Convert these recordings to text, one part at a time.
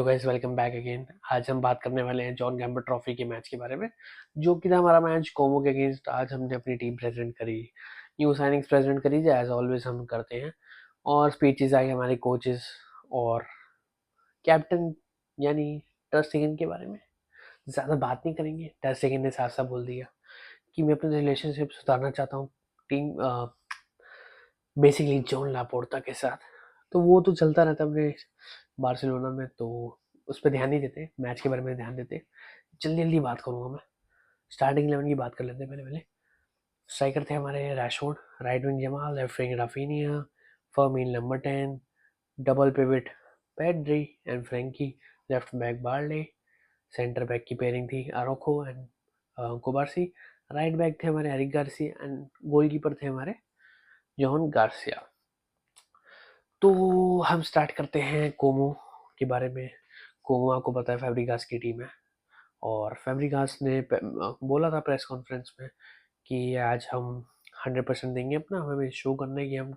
तो guys welcome back again. आज हम बात करने वाले हैं जॉन गैम्बट ट्रॉफी के मैच के बारे में, जो कि था हमारा मैच कोमो के अगेंस्ट। आज हमने अपनी टीम प्रेजेंट करी, न्यू साइनिंग्स प्रेजेंट करी, जो एज ऑलवेज हम करते हैं। और स्पीचेस आई हमारे कोचेस और कैप्टन यानी टर स्टेगन के बारे में। ज़्यादा बात नहीं करेंगे। टर स्टेगन ने साफ साफ बोल दिया कि मैं अपने रिलेशनशिप सुधारना चाहता हूँ टीम बेसिकली जॉन लापोर्टा के साथ। तो वो तो चलता रहता है अपने बार्सिलोना में, तो उस पर ध्यान नहीं देते, मैच के बारे में ध्यान देते। जल्दी जल्दी बात करूंगा मैं। स्टार्टिंग 11 की बात कर लेते हैं पहले पहले। स्ट्राइकर थे हमारे Rashford, right wing Yamal, left wing Raphinha, Fermin number 10, double pivot Pedri and Frenkie, left back Balde, centre back की पेयरिंग थी Araujo and Cubarsi, right back थे हमारे एरिक गार्सिया एंड गोलकीपर थे हमारे जॉन गार्सिया। तो हम start करते हैं कोमो के बारे में। कोमो आपको पता है फैब्रिगास की टीम है, और फैब्रिगास ने बोला था प्रेस कॉन्फ्रेंस में कि आज हम 100% देंगे अपना, हमें शो करना है कि हम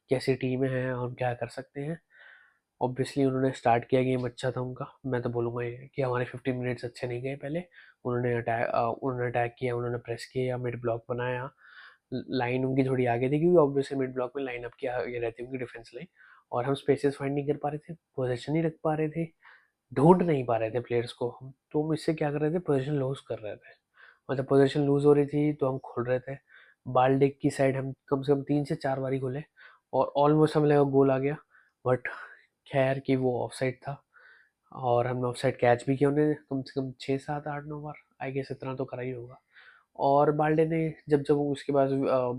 कैसी टीम हैं और क्या कर सकते हैं। ऑब्वियसली उन्होंने स्टार्ट किया, गेम अच्छा था उनका। मैं तो बोलूँगा ये कि हमारे 15 मिनट्स अच्छे नहीं गए पहले। उन्होंने अटैक किया, उन्होंने प्रेस किया, मिड ब्लॉक बनाया। लाइन उनकी थोड़ी आगे थी, क्योंकि ऑब्वियसली मिड ब्लॉक में लाइन अप की आगे रहती है उनकी डिफेंस लाइन। और हम स्पेसेस फाइंड नहीं कर पा रहे थे, पोजीशन नहीं रख पा रहे थे, ढूंढ नहीं पा रहे थे प्लेयर्स को हम। तो हम इससे क्या कर रहे थे, पोजीशन लूज कर रहे थे। मतलब पोजीशन लूज हो रही थी तो हम खोल रहे थे। बाल्डिक की साइड हम कम से कम 3 से 4 बारी खोले, और ऑलमोस्ट हमें लगा गोल आ गया। बट खैर कि वो ऑफसाइड था, और हमने ऑफसाइड कैच भी किया उन्हें कम से कम 6 7 8 9 बार। आई गेस इतना तो करा ही होगा। और बाल्डे ने जब जब उसके पास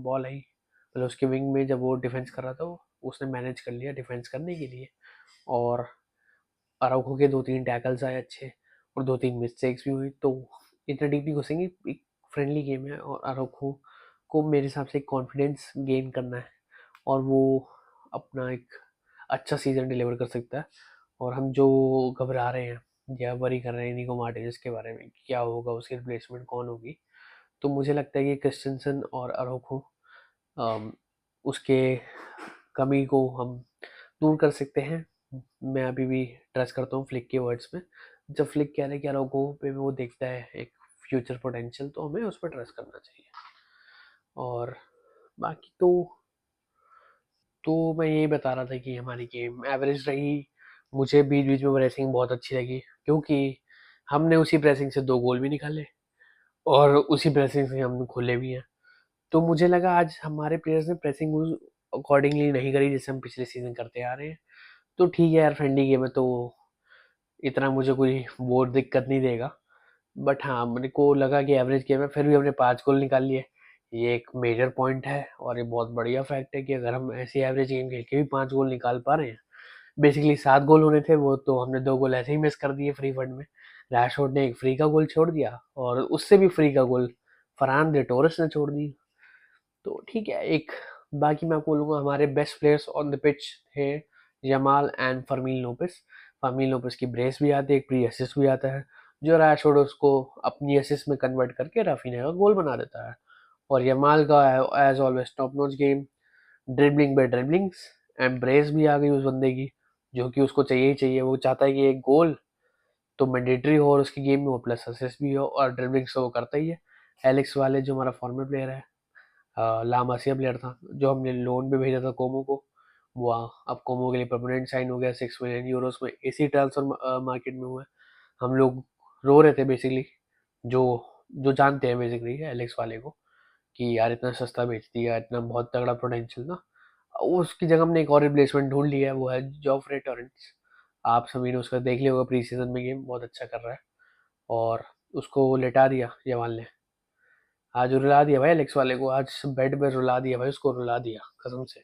बॉल आई, मतलब उसके विंग में जब वो डिफेंस कर रहा था, उसने मैनेज कर लिया डिफेंस करने के लिए। और अराउखो के 2 3 टैकल्स आए अच्छे, और 2 3 मिस्टेक्स भी हुई। तो इतना डीप नहीं घुसेंगे, एक फ्रेंडली गेम है, और अराउखो को मेरे हिसाब से एक कॉन्फिडेंस गेन करना है, और वो अपना एक अच्छा सीजन डिलीवर कर सकता है। और हम जो घबरा रहे हैं या वरी कर रहे हैं निको मार्टिनेज के बारे में, क्या होगा, उसकी रिप्लेसमेंट कौन होगी, तो मुझे लगता है कि क्रिस्टेंसन और अरोखो उसके कमी को हम दूर कर सकते हैं। मैं अभी भी ट्रस्ट करता हूँ फ्लिक के वर्ड्स में। जब फ्लिक कह रहे हैं कि अरोखो पे वो देखता है एक फ्यूचर पोटेंशियल, तो हमें उस पर ट्रस्ट करना चाहिए। और बाकी तो मैं यही बता रहा था कि हमारी गेम एवरेज रही। मुझे बीच बीच में प्रेसिंग बहुत अच्छी लगी, क्योंकि हमने उसी प्रेसिंग से 2 गोल भी निकाले, और उसी प्रेसिंग से हम खोले भी हैं। तो मुझे लगा आज हमारे प्लेयर्स ने प्रेसिंग उस अकॉर्डिंगली नहीं करी जैसे हम पिछले सीजन करते आ रहे हैं। तो ठीक है यार, फ्रेंडली गेम है, तो इतना मुझे कोई वो दिक्कत नहीं देगा। बट हाँ, मेरे को लगा कि एवरेज गेम है, फिर भी हमने 5 गोल निकाल लिए। ये एक मेजर पॉइंट है, और ये बहुत बढ़िया फैक्ट है कि अगर हम ऐसी एवरेज गेम खेल के भी 5 गोल निकाल पा रहे हैं। बेसिकली 7 गोल होने थे, वो तो हमने 2 गोल ऐसे ही मिस कर दिए फ्री फंड में। रैशफोर्ड ने एक फ्री का गोल छोड़ दिया, और उससे भी फ्री का गोल फरहान दे टोरस ने छोड़ दिया। तो ठीक है। एक बाकी मैं आपको बोलूँगा, हमारे best players on the pitch थे Yamal and Fermin Lopez. Fermin Lopez की ब्रेस भी आती है, एक प्री असिस्ट भी आता है, जो रैशफोर्ड उसको अपनी असिस्ट में कन्वर्ट करके राफिना का गोल बना देता है। और यमाल का as always top notch game, dribbling by dribblings, and brace भी आ गई उस बंदे की, जो कि उसको चाहिए ही चाहिए। वो चाहता है कि एक गोल तो मैंडेटरी हो, और उसकी गेम में वो प्लस असिस्ट भी हो, और ड्रिबलिंग्स तो वो करता ही है। एलेक्स वाले जो हमारा फॉर्मर प्लेयर है, लामासिया प्लेयर था, जो हमने लोन पे भेजा था कोमो को, वो अब कोमो के लिए परमानेंट साइन हो गया। 6 मिलियन यूरोस में एसी ट्रांसफर मार्केट में हुआ है। हम लोग रो रहे थे बेसिकली, जो जो जानते हैं बेसिकली एलेक्स वाले को, कि यार इतना सस्ता बेच दिया, इतना बहुत तगड़ा पोटेंशियल था। उसकी जगह हमने एक और रिप्लेसमेंट ढूंढ लिया है, वो है जोफ्रे टॉरेंट्स। आप सभी ने उसका देख लिया होगा, प्री सीजन में गेम बहुत अच्छा कर रहा है, और उसको लेटा दिया जवान ने। आज रुला दिया भाई एलेक्स वाले को, आज बेड पे रुला दिया भाई, उसको रुला दिया कसम से।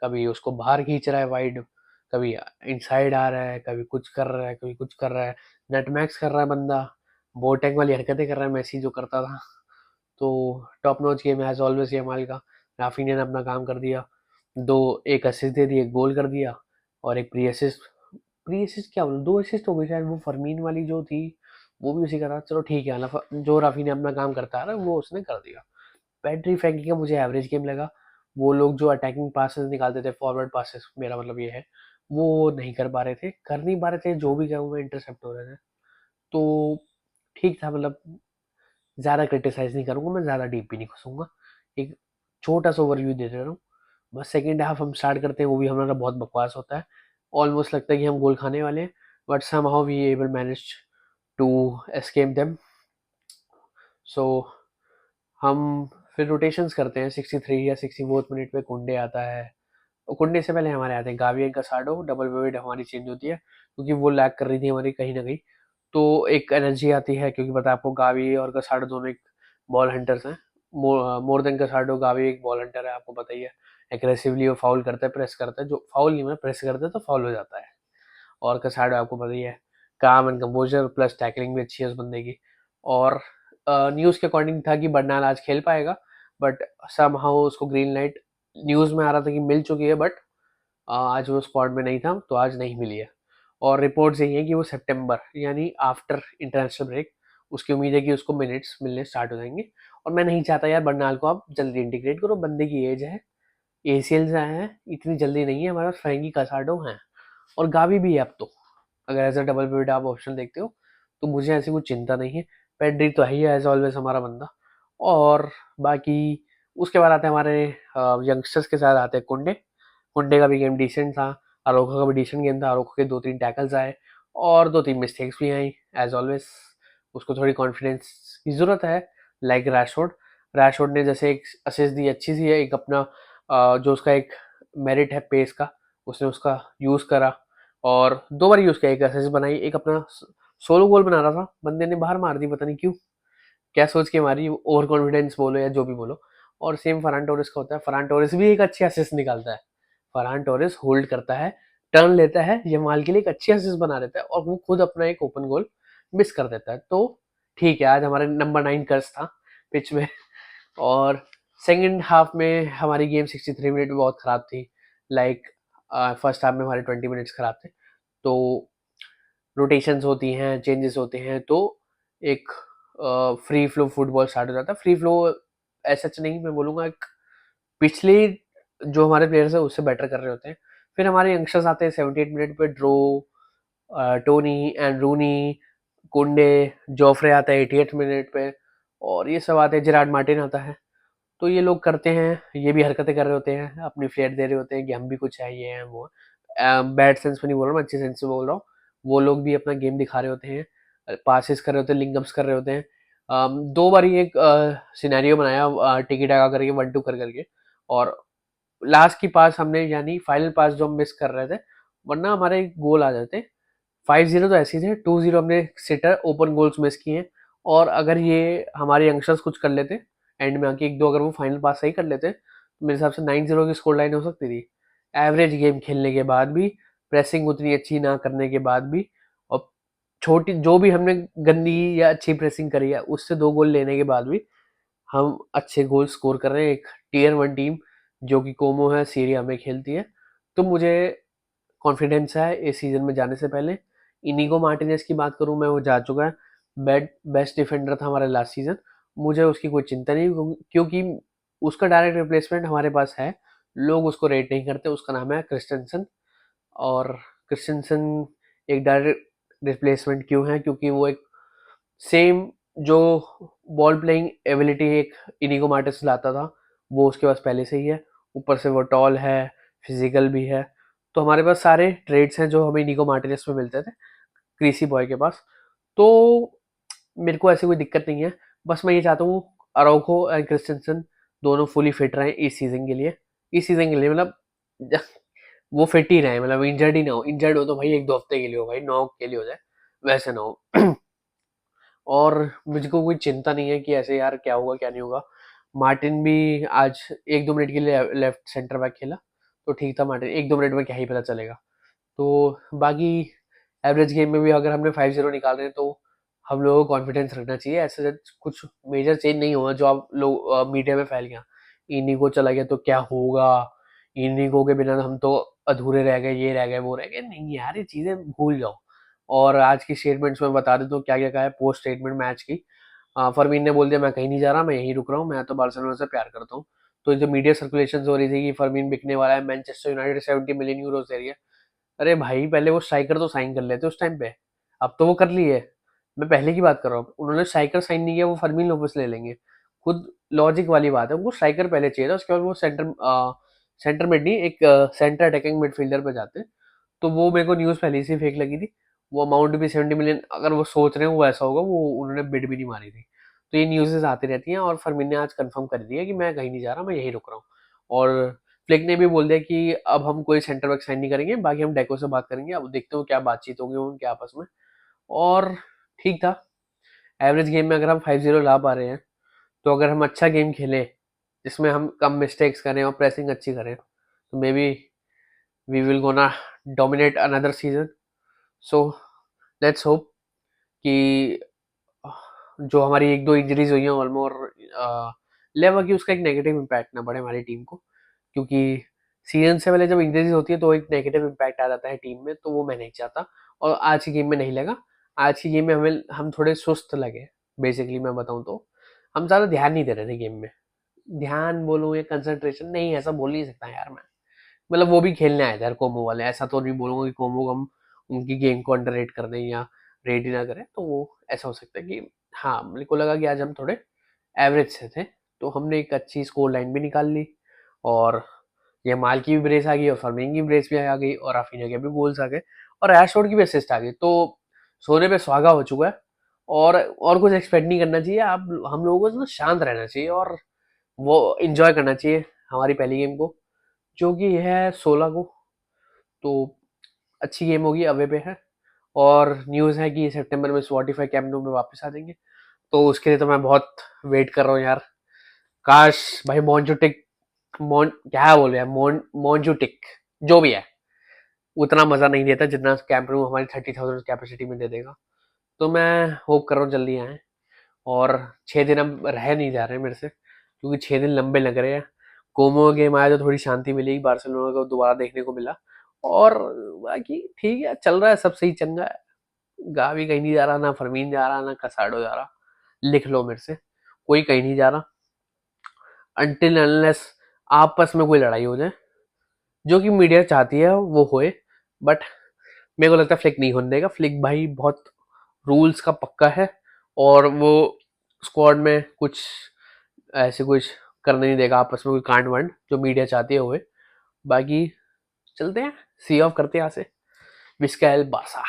कभी उसको बाहर खींच रहा है वाइड, कभी इनसाइड आ रहा है, कभी कुछ कर रहा है, कभी कुछ कर रहा है, नेटमैक्स कर रहा है बंदा, बोटेंग वाली हरकतें कर रहा है मैसी जो करता था। तो top notch game as always Yamal का। राफिनिया ने अपना काम कर दिया, एक असिस्ट दे दिया, एक गोल कर दिया, और एक प्री असिस्ट क्या बोलूं, 2 असिस्ट हो गई शायद। वो फरमीन वाली जो थी, वो भी उसी का था। चलो ठीक है ना, जो राफी ने अपना काम करता है ना, वो उसने कर दिया। पैट्री फ्रैंकी का मुझे एवरेज गेम लगा। वो लोग जो अटैकिंग पासेस निकालते थे, फॉरवर्ड पासेस, मेरा मतलब ये है, वो नहीं कर पा रहे थे, कर नहीं पा रहे थे, जो भी करूँ मैं इंटरसेप्ट हो रहे थे। तो ठीक था, मतलब ज़्यादा क्रिटिसाइज़ नहीं करूँगा मैं, ज़्यादा डीप भी नहीं घुसूँगा। एक छोटा-सा ओवरव्यू दे दे रहा हूँ। बस सेकंड हाफ हम स्टार्ट करते हैं, वो भी हमारा बहुत बकवास होता है। ऑलमोस्ट लगता है कि हम गोल खाने वाले हैं, but somehow we able managed to escape them. So हम फिर रोटेशंस करते हैं, 63 या 64th मिनट पे कुंडे आता है। और कुंडे से पहले हमारे आते हैं गावी एंड कसाडो, डबल पिवट हमारी चेंज होती है क्योंकि वो लैग कर रही थी हमारी कहीं ना कहीं। तो एक एनर्जी आती है, क्योंकि पता है आपको गावी और कसाडो दोनों एक बॉल हंटर्स हैं। मोर देन कसाडो, गावी एक बॉल हंटर है, आपको पता ही है। एग्रेसिवली वो फाउल करता है, प्रेस करता है, जो फाउल नहीं, मैं प्रेस करता है तो फाउल हो जाता है। और कसाडो आपको पता ही है, काम एंड कंपोजर प्लस टैकलिंग भी अच्छी है उस बंदे की। और न्यूज़ के अकॉर्डिंग था कि बर्नाल आज खेल पाएगा, बट समहाउ उसको ग्रीन लाइट न्यूज़ में आ रहा था कि मिल चुकी है, बट आज वो स्क्वाड में नहीं था, तो आज नहीं मिली है। और रिपोर्ट्स यही है कि वो सितंबर यानी आफ्टर इंटरनेशनल ब्रेक उसकी उम्मीद है कि उसको मिनट्स मिलने स्टार्ट हो जाएंगे। और मैं नहीं चाहता यार बर्नाल को आप जल्दी इंटीग्रेट करो, बंदे की एज है, एसीएल आए हैं, इतनी जल्दी नहीं है। हमारे पास फ्रैंकी कसाडो हैं और गावी भी है अब तो। अगर एज अ डबल पिवट आप ऑप्शन देखते हो तो मुझे ऐसी कोई चिंता नहीं है। पेड्री तो है ही एज ऑलवेज हमारा बंदा। और बाकी उसके बाद आते हैं हमारे यंगस्टर्स के साथ आते हैं कुंडे। कुंडे का भी गेम डिसेंट था, अरोखा का भी डिसेंट गेम था, अरोखा के 2-3 टैकल्स आए और 2-3 मिस्टेक्स भी आई एज ऑलवेज। उसको थोड़ी कॉन्फिडेंस की ज़रूरत है, लाइक रैशफोर्ड। रैशफोर्ड ने जैसे एक असिस्ट दी अच्छी सी है, एक अपना जो उसका एक मेरिट है पेस का, उसने उसका यूज़ करा और 2 बार यूज़ किया, एक असिस्ट बनाई, एक अपना सोलो गोल बना रहा था, बंदे ने बाहर मार दी, पता नहीं क्यों, क्या सोच के मारी, ओवर कॉन्फिडेंस बोलो या जो भी बोलो। और सेम फरान टोरेस का होता है, फरान टोरेस भी एक अच्छी असिस्ट निकालता है। फरहान टोरेस होल्ड करता है, टर्न लेता है, यमाल के लिए एक अच्छी असिस्ट बना देता है और वो खुद अपना एक ओपन गोल मिस कर देता है। तो ठीक है, आज हमारे नंबर 9 कर्स था पिच में। और सेकंड हाफ में हमारी गेम 63 मिनट में बहुत खराब थी। लाइक फर्स्ट हाफ में हमारे 20 मिनट्स खराब थे। तो रोटेशंस होती हैं, चेंजेस होते हैं, तो एक फ्री फ्लो फुटबॉल स्टार्ट हो जाता है। फ्री फ्लो ऐसा नहीं, मैं बोलूँगा एक पिछले जो हमारे प्लेयर्स हैं उससे बेटर कर रहे होते हैं। फिर हमारे यंगस्टर्स आते हैं 78 मिनट पे, ड्रो, टोनी एंड रूनी, कुंडे, जोफ्रे आता है 88 मिनट पे और ये सब आते हैं, जेरार्ड मार्टिन आता है। तो ये लोग करते हैं, ये भी हरकतें कर रहे होते हैं, अपनी फ्लेयर दे रहे होते हैं कि हम भी कुछ है, ये है, वो है। बैड सेंस में नहीं बोल रहा, मैं अच्छे सेंस में बोल रहा हूँ। वो लोग भी अपना गेम दिखा रहे होते हैं, पासिस कर रहे होते हैं, लिंकअप्स कर रहे होते हैं। 2 बार ही एक सिनेरियो बनाया टिकी टाका करके 1-2 कर करके, और लास्ट की पास हमने यानी फाइनल पास जो हम मिस कर रहे थे, वरना हमारे गोल आ जाते। 5-0 तो ऐसे ही थे, 2-0 हमने सिटर ओपन गोल्स मिस किए हैं। और अगर ये हमारे यंगस्टर्स कुछ कर लेते एंड में आके 1-2, अगर वो फाइनल पास सही कर लेते, तो मेरे हिसाब से 9-0 की स्कोर लाइन हो सकती थी। एवरेज गेम खेलने के बाद भी, प्रेसिंग उतनी अच्छी ना करने के बाद भी, और छोटी जो भी हमने गंदी या अच्छी प्रेसिंग करी है उससे 2 गोल लेने के बाद भी हम अच्छे गोल स्कोर कर रहे हैं। एक टियर 1 टीम जो कि कोमो है, सीरिया में खेलती है। तो मुझे कॉन्फिडेंस है इस सीजन में जाने से पहले। इनिगो मार्टिनेज की बात करूं मैं, वो जा चुका है, बेस्ट डिफेंडर था हमारे लास्ट सीजन। मुझे उसकी कोई चिंता नहीं, क्योंकि उसका डायरेक्ट रिप्लेसमेंट हमारे पास है। लोग उसको रेट नहीं करते, उसका नाम है क्रिस्टेंसन। और क्रिस्टेंसन एक डायरेक्ट रिप्लेसमेंट क्यों है, क्योंकि वो एक सेम जो बॉल प्लेइंग एबिलिटी एक इनिगो मार्टिस लाता था, वो उसके पास पहले से ही है। ऊपर से वो टॉल है, फिजिकल भी है। तो हमारे पास सारे ट्रेड्स हैं जो हमें इनिगो मार्टिनेस में मिलते थे क्रीसी बॉय के पास। तो मेरे को ऐसी कोई दिक्कत नहीं है। बस मैं ये चाहता हूँ अराउखो एंड क्रिस्टेंसन दोनों फुली फिट रहें इस सीजन के लिए। इस सीजन के लिए मतलब वो फिट ही रहे, मतलब इंजर्ड ही ना हो। इंजर्ड हो तो भाई 1-2 हफ्ते के लिए हो, भाई नॉक के लिए हो जाए, वैसे ना हो। और मुझको कोई चिंता नहीं है कि ऐसे यार क्या होगा क्या नहीं होगा। मार्टिन भी आज 1-2 मिनट के लिए लेफ्ट सेंटर बैक खेला, तो ठीक था। मार्टिन 1-2 मिनट में क्या ही पता चलेगा। तो बाकी एवरेज गेम में भी अगर हमने 5-0 निकाल रहे हैं तो हम लोगों को कॉन्फिडेंस रखना चाहिए। ऐसे कुछ मेजर चेंज नहीं हुआ जो आप लोग मीडिया में फैल गया। इनिगो चला गया तो क्या होगा, इनिगो के बिना हम तो अधूरे रह गए, ये रह गए, वो रह गए। नहीं यार, ये चीज़ें भूल जाओ। और आज की स्टेटमेंट्स में बता देता हूँ क्या क्या कहा है पोस्ट स्टेटमेंट मैच की। फरमीन ने बोल दिया मैं कहीं नहीं जा रहा, मैं यहीं रुक रहा हूँ, मैं तो बार्सिलोना से प्यार करता हूँ। तो जो मीडिया सर्कुलेशन हो रही थी कि फरमीन बिकने वाला है, मैनचेस्टर यूनाइटेड 70 मिलियन यूरो दे रही है, अरे भाई पहले वो स्ट्राइकर तो साइन कर लेते उस टाइम पे, अब तो वो कर लिए। मैं पहले की बात कर रहा हूँ, उन्होंने स्ट्राइकर साइन नहीं किया, वो फर्मीन लोपेस ले लेंगे खुद। लॉजिक वाली बात है, उनको स्ट्राइकर पहले चाहिए था, उसके बाद वो सेंटर मिड नहीं, एक सेंटर अटैकिंग मिडफील्डर पे जाते। तो वो मेरे को न्यूज़ पहले से फेक लगी थी। वो अमाउंट भी 70 मिलियन अगर वो सोच रहे हैं वो ऐसा होगा, वो उन्होंने बिड भी नहीं मारी थी। तो ये न्यूज़ आती रहती हैं, और फर्मीन ने आज कंफर्म कर दिया कि मैं कहीं नहीं जा रहा, मैं यहीं रुक रहा हूँ। और फ्लिक ने भी बोल दिया कि अब हम कोई सेंटर बैक साइन नहीं करेंगे, बाकी हम डेको से बात करेंगे, अब देखते हो क्या बातचीत होगी उनके आपस में। और ठीक था। एवरेज गेम में अगर हम 5-0 ला पा रहे हैं, तो अगर हम अच्छा गेम खेलें जिसमें हम कम मिस्टेक्स करें और प्रेसिंग अच्छी करें, तो maybe we will gonna dominate another season. So let's hope कि जो हमारी एक दो इंजरीज हुई हैं ऑलमोर लेवा की, उसका एक नेगेटिव इम्पैक्ट ना पड़े हमारी टीम को, क्योंकि सीजन से पहले जब इंजरीज होती है तो एक नेगेटिव इम्पैक्ट आ जाता है टीम में, तो वो मैं नहीं चाहता। और आज की गेम में नहीं लगा। आज की गेम में हम थोड़े सुस्त लगे। बेसिकली मैं बताऊं तो हम ज़्यादा ध्यान नहीं दे रहे थे गेम में। ध्यान बोलूँ या कंसंट्रेशन, नहीं ऐसा बोल नहीं सकता यार मैं। मतलब वो भी खेलने आए थे यार कोमो वाले, ऐसा तो नहीं बोलूंगा कि कोमो को हम उनकी गेम को अंडर रेट कर दें या रेट ही ना करें। तो वो ऐसा हो सकता है कि हाँ, मेरे को लगा कि आज हम थोड़े एवरेज से थे, तो हमने एक अच्छी स्कोर लाइन भी निकाल ली। और ये माल की भी ब्रेस आ गई, और फर्मिंग की ब्रेस भी आ गई, और राफिना के भी गोल्स आ गए, और रैशफोर्ड की भी असिस्ट आ गई। तो सोने पे सुहागा हो चुका है। और कुछ एक्सपेक्ट नहीं करना चाहिए। आप हम लोगों को ना शांत रहना चाहिए, और वो इंजॉय करना चाहिए हमारी पहली गेम को, जो कि है 16 को। तो अच्छी गेम होगी, अवे पे है। और न्यूज़ है कि सितंबर में स्पॉटिफाई कैम्प न्यू में वापस आ जाएंगे। तो उसके लिए तो मैं बहुत वेट कर रहा हूँ यार। काश भाई मोन्जुटिक, मोन क्या बोले यार, मोन्जुटिक जो भी है, उतना मजा नहीं देता जितना कैंप न्यू हमारी 30,000 कैपेसिटी में दे देगा। तो मैं होप कर रहा हूँ जल्दी आए। और 6 दिन अब रह नहीं जा रहे मेरे से, क्योंकि 6 दिन लंबे लग रहे हैं। कोमो गेम आया तो थोड़ी शांति मिली, बार्सिलोना को दोबारा देखने को मिला। और बाकी ठीक है, चल रहा है, सब सही चल रहा है। गावी कहीं नहीं जा रहा, ना फरमीन जा रहा, ना कसाडो जा रहा। लिख लो मेरे से, कोई कहीं नहीं जा रहा अनटिल अनलेस आपस में कोई लड़ाई हो जाए, जो कि मीडिया चाहती है वो होए। बट मेरे को लगता है फ्लिक नहीं होने देगा। फ्लिक भाई बहुत रूल्स का पक्का है, और वो स्क्वाड में कुछ ऐसे कुछ करने नहीं देगा आपस में कोई कांड वांड, जो मीडिया चाहती है हुए। बाकी चलते हैं, सी ऑफ करते हैं यहाँ से। Biska L Barça.